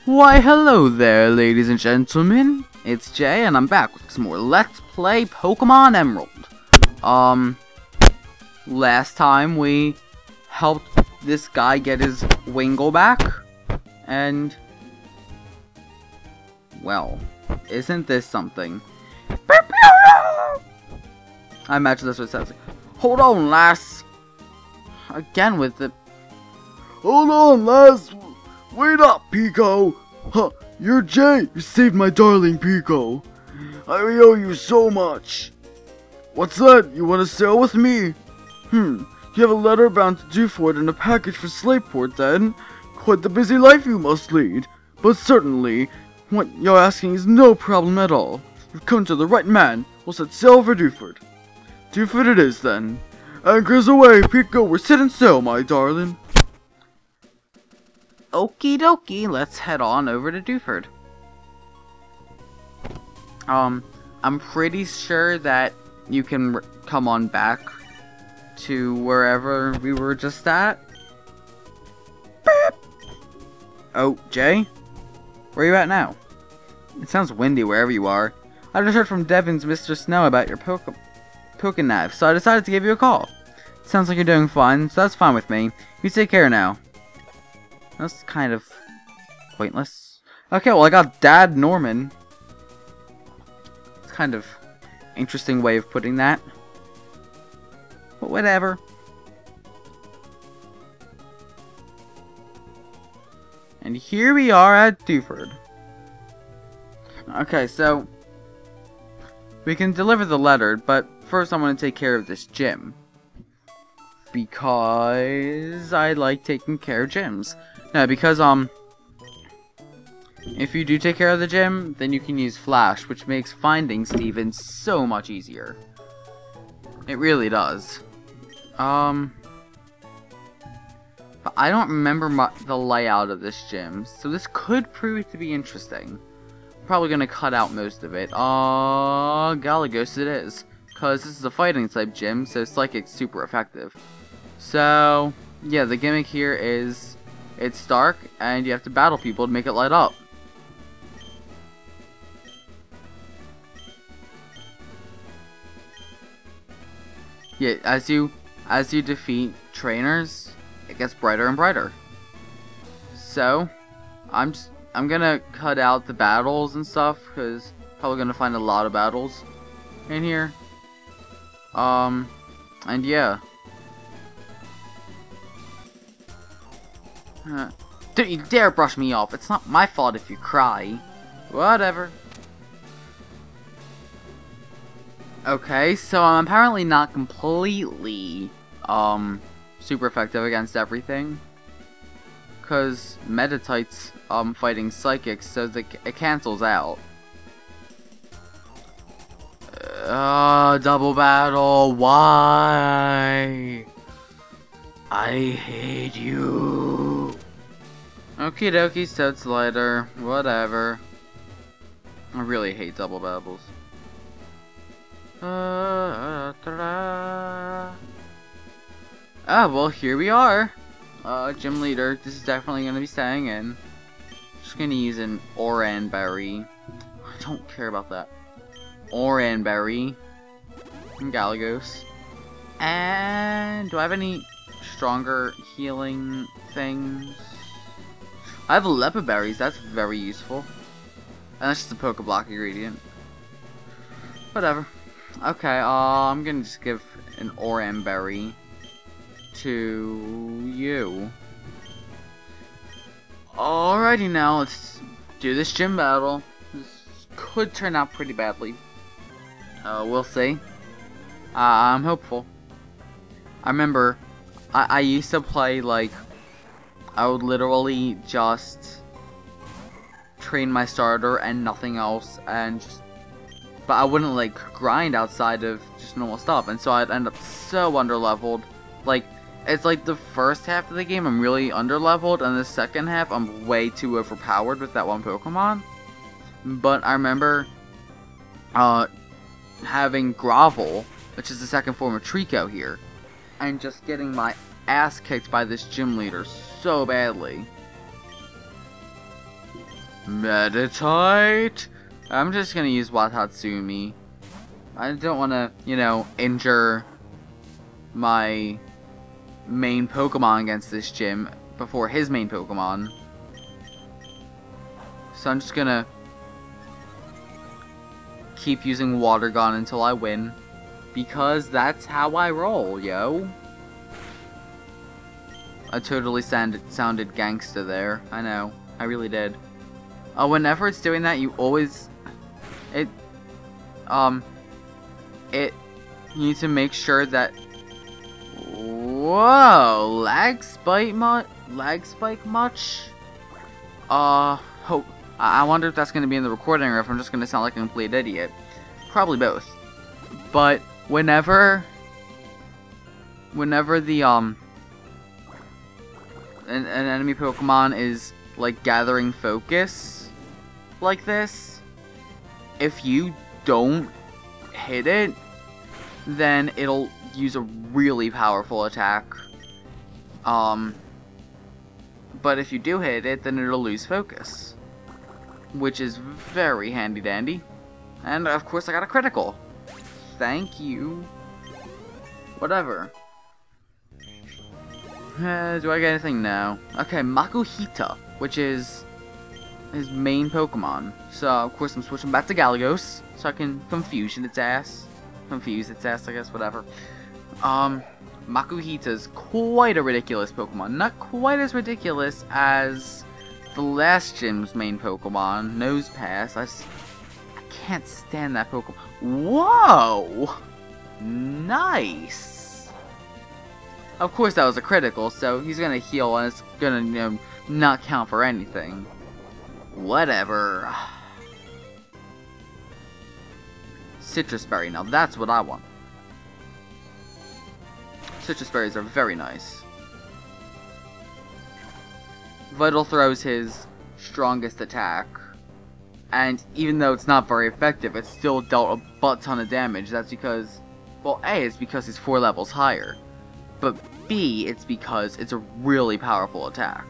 Why, hello there, ladies and gentlemen. It's Jay, and I'm back with some more Let's Play Pokemon Emerald. Last time we helped this guy get his Wingull back, and, well, isn't this something? I imagine that's what it sounds like. Hold on, lass. Again with the... Hold on, lass. Wait up, Pico. Huh, you're Jay. You saved my darling Pico. I owe you so much. What's that? You want to sail with me? You have a letter bound to Dewford and a package for Slateport then? Quite the busy life you must lead. But certainly, what you're asking is no problem at all. You've come to the right man. We'll set sail for Dewford. Dewford it is then. Anchors away, Pico. We're setting sail, my darling. Okie dokie, let's head on over to Dewford. I'm pretty sure that you can come on back to wherever we were just at. Beep. Oh, Jay? Where are you at now? It sounds windy wherever you are. I just heard from Devon's Mr. Snow about your Pokéknife, so I decided to give you a call. Sounds like you're doing fine, so that's fine with me. You take care now. That's kind of pointless. Okay, well I got Dad Norman. It's kind of interesting way of putting that. But whatever. And here we are at Dewford. Okay, so we can deliver the letter, but first I want to take care of this gym. Because I like taking care of gyms. No, because, if you do take care of the gym, then you can use Flash, which makes finding Steven so much easier. It really does. But I don't remember the layout of this gym, so this could prove to be interesting. I'm probably gonna cut out most of it. Galagos it is. Because this is a fighting type gym, so Psychic's super effective. So, yeah, the gimmick here is... it's dark, and you have to battle people to make it light up. Yeah, as you defeat trainers, it gets brighter and brighter. So, I'm gonna cut out the battles and stuff, because probably gonna find a lot of battles in here. And yeah. Don't you dare brush me off. It's not my fault if you cry. Whatever. Okay, so I'm apparently not completely, super effective against everything. Because Meditite's, fighting Psychics, so it cancels out. Double battle. Why? I hate you. Okie dokie, so it's lighter. Whatever. I really hate double battles. Well, here we are. Gym leader. This is definitely gonna be staying in. Just gonna use an Oranberry. I don't care about that. Oranberry. And Galagos. And do I have any stronger healing things? I have Leopard Berries, that's very useful. And that's just a Pokeblock ingredient. Whatever. Okay, I'm gonna just give an Oranberry to you. Alrighty, now let's do this gym battle. This could turn out pretty badly. We'll see. I'm hopeful. I remember I used to play, like, I would literally just train my starter and nothing else, and just, but I wouldn't, like, grind outside of just normal stuff, and so I'd end up so underleveled. Like, it's like the first half of the game I'm really underleveled, and the second half I'm way too overpowered with that one Pokemon. But I remember, having Grovel, which is the second form of Trico here, and just getting my ass kicked by this gym leader so badly. Meditate? I'm just gonna use Watatsumi. I don't wanna, you know, injure my main Pokemon against this gym before his main Pokemon. So I'm just gonna keep using Water Gun until I win. Because that's how I roll, yo. I totally sounded gangsta there. I know. I really did. Whenever it's doing that, you always... you need to make sure that... Whoa! Lag spike much? I wonder if that's going to be in the recording or if I'm just going to sound like a complete idiot. Probably both. But whenever the an enemy Pokemon is like gathering focus like this, if you don't hit it, then it'll use a really powerful attack. But if you do hit it, then it'll lose focus, which is very handy dandy. And of course I got a critical. Thank you. Whatever. Do I get anything? No. Okay, Makuhita, which is his main Pokemon. So, of course, I'm switching back to Galagos, so I can confuse its ass, I guess, whatever. Makuhita's quite a ridiculous Pokemon. Not quite as ridiculous as the last gym's main Pokemon, Nosepass. I can't stand that Pokemon. Whoa! Nice! Of course that was a critical, so he's gonna heal and it's gonna, you know, not count for anything. Whatever. Citrus Berry, now that's what I want. Citrus Berries are very nice. Vital Throw's his strongest attack. And even though it's not very effective, it still dealt a butt ton of damage. That's because, well, A, it's because he's 4 levels higher. But B, it's because it's a really powerful attack.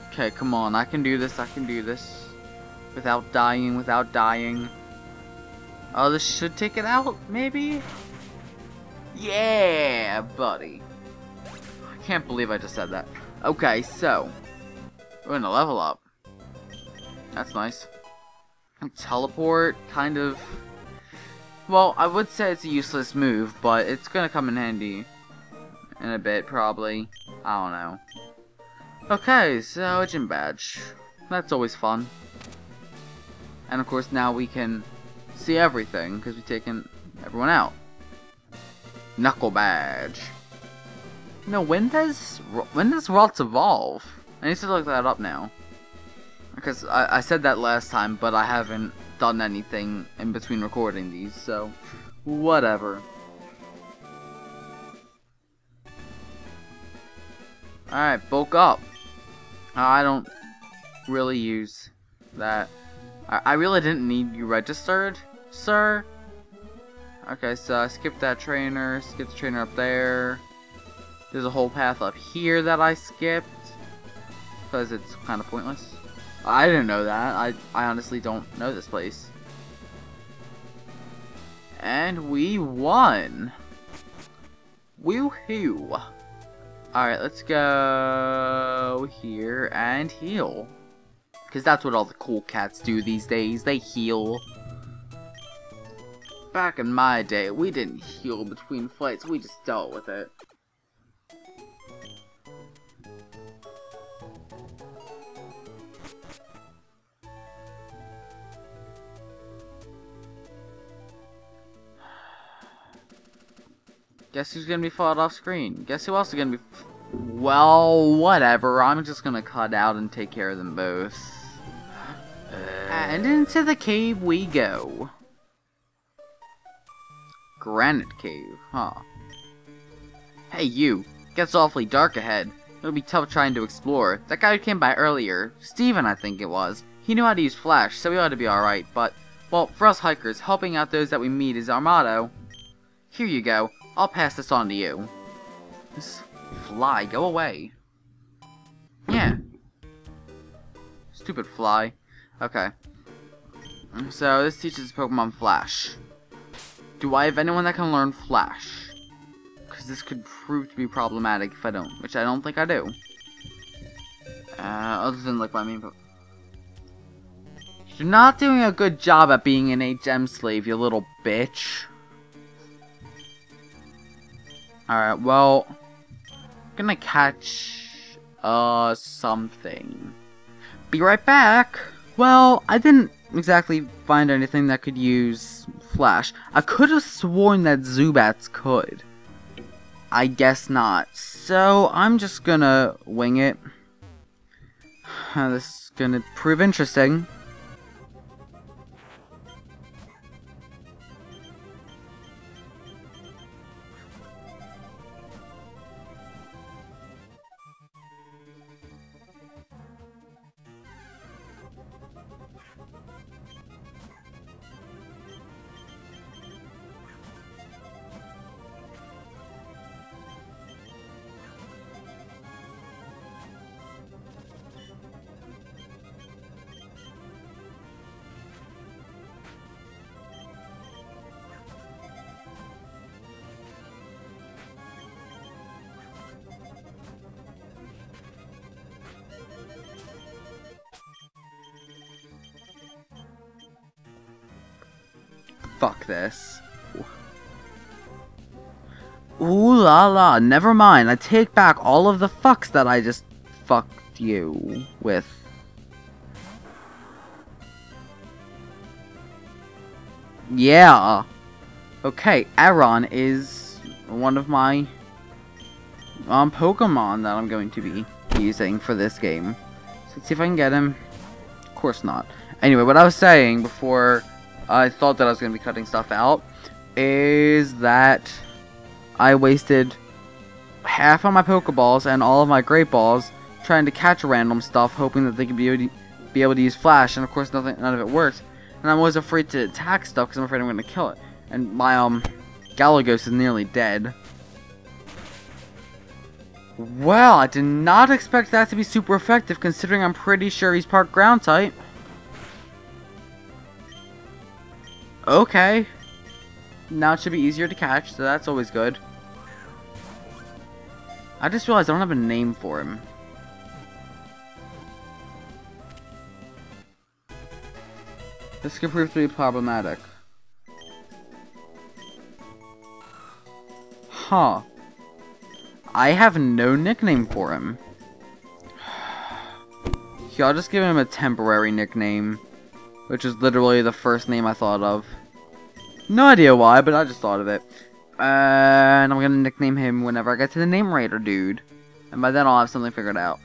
Okay, come on, I can do this, Without dying. Oh, this should take it out, maybe? Yeah, buddy. I can't believe I just said that. Okay, so we're gonna level up. That's nice. Teleport, kind of. Well, I would say it's a useless move, but it's gonna come in handy in a bit, probably. I don't know. Okay, so a gym badge. That's always fun. And of course, now we can see everything because we've taken everyone out. Knuckle badge. No, when does Ralts evolve? I need to look that up now. Because I said that last time, but I haven't done anything in between recording these, so whatever. Alright, bulk up. I don't really use that. I really didn't need you registered, sir. Okay, so I skipped that trainer, skipped the trainer up there. There's a whole path up here that I skipped, because it's kind of pointless. I didn't know that. I honestly don't know this place. And we won! Woohoo! Alright, let's go here and heal. Because that's what all the cool cats do these days. They heal. Back in my day, we didn't heal between fights. We just dealt with it. Guess who's gonna be fought off screen? Guess who else is gonna be... Well, whatever. I'm just gonna cut out and take care of them both. And into the cave we go. Granite Cave, huh? Hey you, gets awfully dark ahead. It'll be tough trying to explore. That guy who came by earlier, Steven I think it was, he knew how to use Flash, so we ought to be alright, but, well, for us hikers, helping out those that we meet is our motto. Here you go, I'll pass this on to you. Just fly, go away. Yeah, Stupid fly. Okay. So, this teaches Pokemon Flash. Do I have anyone that can learn Flash? Because this could prove to be problematic if I don't. Which I don't think I do. Other than, like, my main Pokemon. You're not doing a good job at being an HM slave, you little bitch. Alright, well... I'm gonna catch... something. Be right back! Well, I didn't exactly find anything that could use Flash. I could have sworn that Zubats could. I guess not. So, I'm just gonna wing it. This is gonna prove interesting. Fuck this. Ooh la la, never mind. I take back all of the fucks that I just fucked you with. Yeah. Okay, Aron is one of my Pokemon that I'm going to be using for this game. So let's see if I can get him. Of course not. Anyway, what I was saying before I thought that I was going to be cutting stuff out is that I wasted half of my Pokeballs and all of my Great Balls trying to catch random stuff, hoping that they could be able to use Flash, and of course none of it worked. And I'm always afraid to attack stuff because I'm afraid I'm going to kill it. And my Galagos is nearly dead. Well, I did not expect that to be super effective, considering I'm pretty sure he's part ground type. Okay. Now it should be easier to catch, so that's always good. I just realized I don't have a name for him. This could prove to be problematic. Huh. I have no nickname for him. Here, I'll just give him a temporary nickname, which is literally the first name I thought of. No idea why, but I just thought of it. And I'm gonna nickname him whenever I get to the Name Raider dude. And by then I'll have something figured out.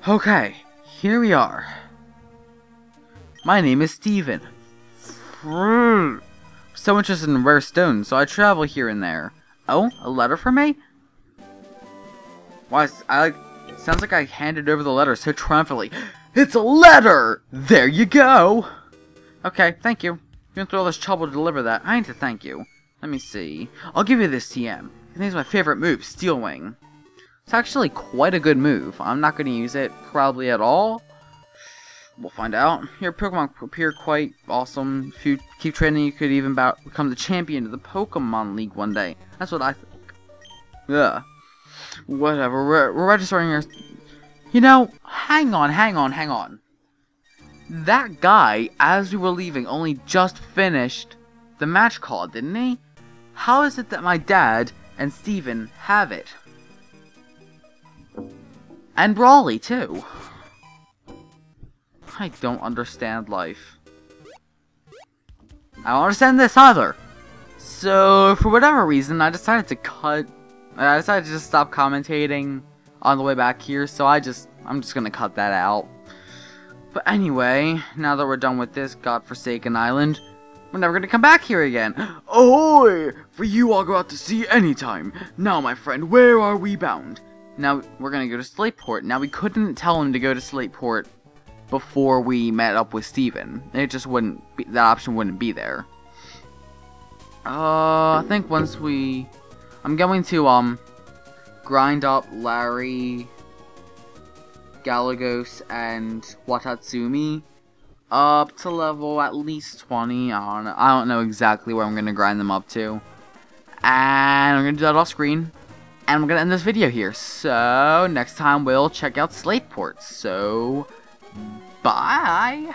Okay, here we are. My name is Steven. So interested in rare stones, so I travel here and there. Oh, a letter for me? Why, sounds like I handed over the letter so triumphantly. It's a letter! There you go! Okay, thank you. You went through all this trouble to deliver that. I need to thank you. Let me see. I'll give you this TM. I think it's my favorite move, Steel Wing. It's actually quite a good move. I'm not going to use it probably at all. We'll find out. Your Pokemon appear quite awesome. If you keep training, you could even become the champion of the Pokemon League one day. That's what I think. Yeah. Whatever. We're registering your... You know, hang on. That guy, as we were leaving, only just finished the match call, didn't he? How is it that my dad and Steven have it? And Brawly, too. I don't understand life. I don't understand this either. So, for whatever reason, I decided to just stop commentating on the way back here, so I'm just gonna cut that out. But anyway, now that we're done with this godforsaken island, we're never gonna come back here again. Ahoy! For you, I'll go out to sea anytime. Now, my friend, where are we bound? Now, we're gonna go to Slateport. Now, we couldn't tell him to go to Slateport before we met up with Steven. It just wouldn't be, that option wouldn't be there. I think once I'm going to, grind up Larry, Galagos, and Watatsumi up to level at least 20. I don't know exactly where I'm going to grind them up to. And I'm going to do that off screen. And I'm going to end this video here. So, next time we'll check out Slateport. So, bye!